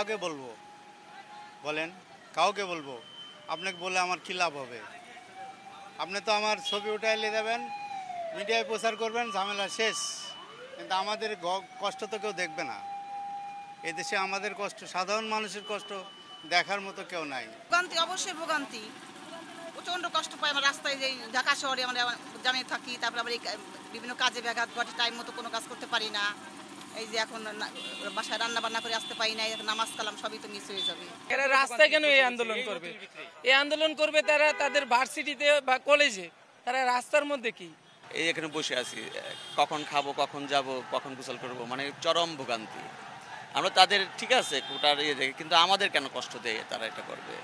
কাউকে বলবো বলেন, কাউকে বলবো? আপনাকে বলে আমার কী লাভ হবে? আপনি তো আমার ছবি উঠাইলে যাবেন, মিডিয়ায় প্রচার করবেন, ঝামেলা শেষ। কিন্তু আমাদের কষ্ট তো কেউ দেখবে না। এদেশে আমাদের কষ্ট, সাধারণ মানুষের কষ্ট দেখার মতো কেউ নাই। ভোগান্তি, অবশ্যই ভোগান্তি। প্রচণ্ড কষ্ট পাই আমরা রাস্তায়, যে ঢাকা শহরে আমরা জামে থাকি, তারপরে আবার এই বিভিন্ন কাজে ব্যাঘাত ঘটে, টাইম মতো কোনো কাজ করতে পারি না। এই যে এখন বাসায় রান্না বান্না করে আসতে পারি না, এখন নামাজ কালাম সবই তো মিস হয়ে যাবে। এরা রাস্তায় কেন এই আন্দোলন করবে? এই আন্দোলন করবে তারা তাদের ভার্সিটিতে বা কলেজে, তারা রাস্তার মধ্যে কি? এই এখানে বসে আছি, কখন খাবো, কখন যাব, কখন গোসল করবো, মানে চরম ভোগান্তি। আমরা তাদের ঠিক আছে কোটার ইয়ে দেখে, কিন্তু আমাদের কেন কষ্ট দেয় তারা এটা করবে?